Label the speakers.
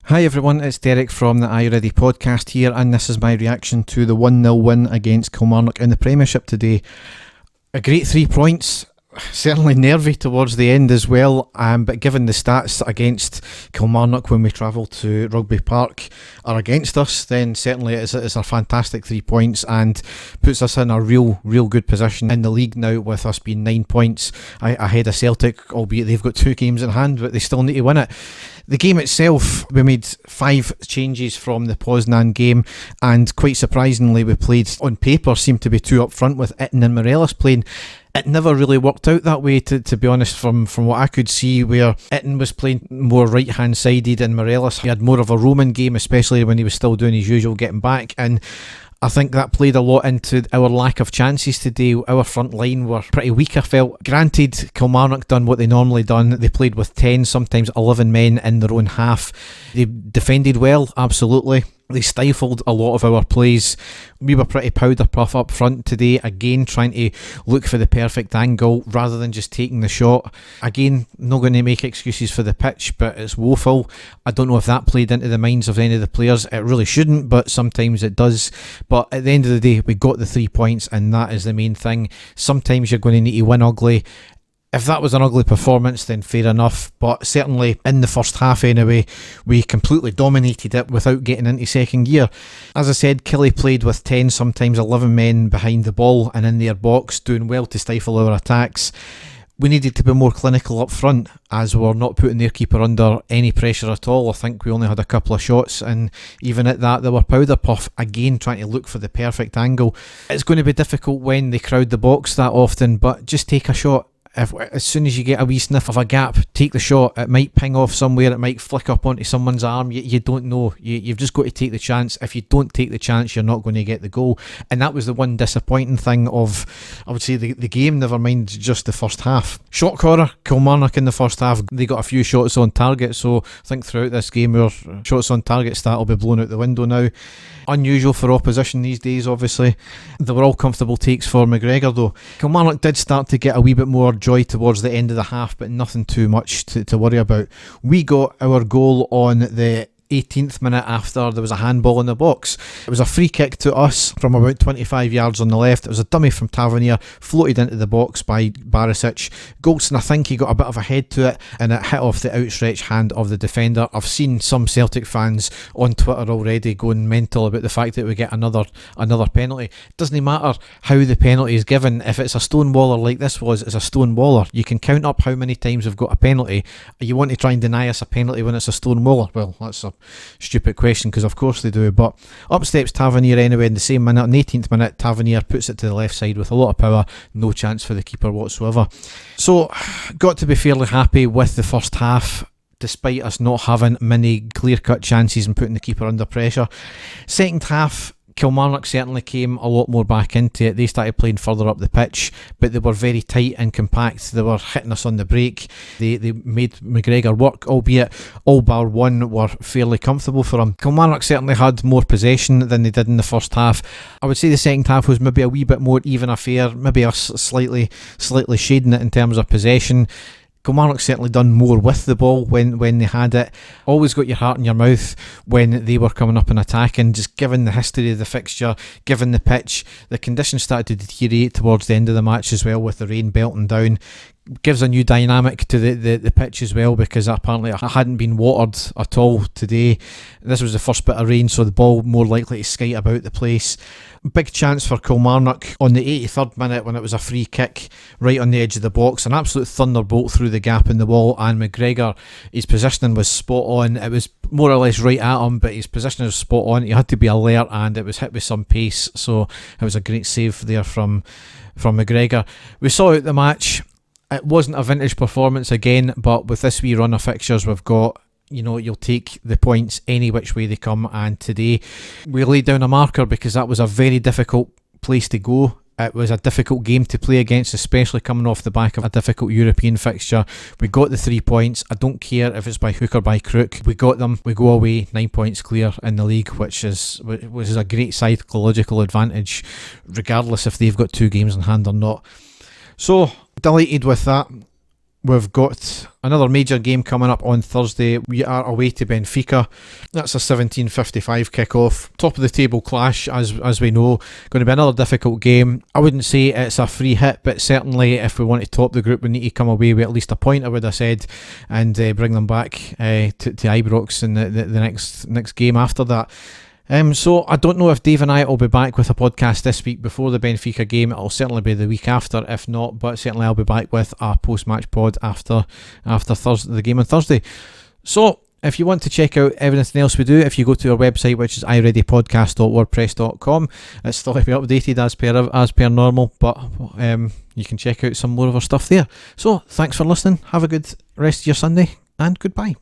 Speaker 1: Hi everyone, it's Derek from the Are You Ready podcast here, and this is my reaction to the 1-0 win against Kilmarnock in the Premiership today. A great 3 points, certainly nervy towards the end as well, but given the stats against Kilmarnock when we travel to Rugby Park are against us, then certainly it's a fantastic 3 points and puts us in a real good position in the league now, with us being 9 points ahead of Celtic, albeit they've got 2 games in hand, but they still need to win it. The game itself, we made 5 changes from the Poznan game, and quite surprisingly we played, on paper, seemed to be 2 up front with Itten and Morelos playing. It never really worked out that way, to be honest, from what I could see, where Itten was playing more right-hand sided and Morelos he had more of a roaming game, especially when he was still doing his usual getting back, and I think that played a lot into our lack of chances today. Our front line were pretty weak, I felt. Granted, Kilmarnock done what they normally done. They played with 10, sometimes 11 men in their own half. They defended well, absolutely. They stifled a lot of our plays. We were pretty powder puff up front today, again trying to look for the perfect angle rather than just taking the shot. Again, not going to make excuses for the pitch, but it's woeful. I don't know if that played into the minds of any of the players. It really shouldn't, but sometimes it does. But at the end of the day, we got the 3 points, and that is the main thing. Sometimes you're going to need to win ugly. If that was an ugly performance, then fair enough, but certainly in the first half anyway, we completely dominated it without getting into second gear. As I said, Killy played with 10, sometimes 11 men behind the ball and in their box, doing well to stifle our attacks. We needed to be more clinical up front, as we're not putting their keeper under any pressure at all. I think we only had a couple of shots, and even at that they were powder puff, again trying to look for the perfect angle. It's going to be difficult when they crowd the box that often, but just take a shot. As soon as you get a wee sniff of a gap, take the shot. It might ping off somewhere, it might flick up onto someone's arm, you don't know. You've just got to take the chance. If you don't take the chance, you're not going to get the goal. And that was the one disappointing thing of, I would say, the game, never mind just the first half. Shot caller, Kilmarnock in the first half, they got a few shots on target, so I think throughout this game our shots on target stat will be blown out the window now. Unusual for opposition these days, obviously. They were all comfortable takes for McGregor though. Kilmarnock did start to get a wee bit more joy towards the end of the half, but nothing too much to worry about. We got our goal on the 18th minute after there was a handball in the box. It was a free kick to us from about 25 yards on the left. It was a dummy from Tavernier, floated into the box by Barisic. Goldson, I think he got a bit of a head to it, and it hit off the outstretched hand of the defender. I've seen some Celtic fans on Twitter already going mental about the fact that we get another penalty. It doesn't matter how the penalty is given. If it's a stonewaller like this was, it's a stonewaller. You can count up how many times we've got a penalty. You want to try and deny us a penalty when it's a stonewaller? Well, that's a stupid question, because of course they do. But up steps Tavernier anyway in the same minute. In the 18th minute, Tavernier puts it to the left side with a lot of power, no chance for the keeper whatsoever. So got to be fairly happy with the first half, despite us not having many clear-cut chances and putting the keeper under pressure. Second half, Kilmarnock certainly came a lot more back into it. They started playing further up the pitch, but they were very tight and compact. They were hitting us on the break. They made McGregor work, albeit all bar one were fairly comfortable for him. Kilmarnock certainly had more possession than they did in the first half. I would say the second half was maybe a wee bit more even affair, maybe us slightly shading it in terms of possession. Kilmarnock certainly done more with the ball when they had it. Always got your heart in your mouth when they were coming up and attacking. Just given the history of the fixture, given the pitch, the conditions started to deteriorate towards the end of the match as well, with the rain belting down. Gives a new dynamic to the pitch as well, because apparently it hadn't been watered at all today. This was the first bit of rain, so the ball more likely to skate about the place. Big chance for Kilmarnock on the 83rd minute when it was a free kick right on the edge of the box. An absolute thunderbolt through the gap in the wall, and McGregor, his positioning was spot on. It was more or less right at him, but his positioning was spot on. He had to be alert, and it was hit with some pace, so it was a great save there from McGregor. We saw out the match. It wasn't a vintage performance again, but with this wee run of fixtures we've got, you'll take the points any which way they come, and today we laid down a marker because that was a very difficult place to go. It was a difficult game to play against, especially coming off the back of a difficult European fixture. We got the 3 points. I don't care if it's by hook or by crook. We got them. We go away 9 points clear in the league, which is a great psychological advantage, regardless if they've got 2 games in hand or not. So, delighted with that. we've got another major game coming up on Thursday. We are away to Benfica. That's a 17:55 kick-off. Top of the table clash, as we know. Going to be another difficult game. I wouldn't say it's a free hit, but certainly if we want to top the group, we need to come away with at least a point, I would have said, and bring them back to Ibrox in the next game after that. So I don't know if Dave and I will be back with a podcast this week before the Benfica game. It'll certainly be the week after, if not, but certainly I'll be back with a post-match pod after Thursday, the game on Thursday. So if you want to check out everything else we do, if you go to our website, which is ireadypodcast.wordpress.com, it's still to be updated as per normal, but you can check out some more of our stuff there. So thanks for listening. Have a good rest of your Sunday, and goodbye.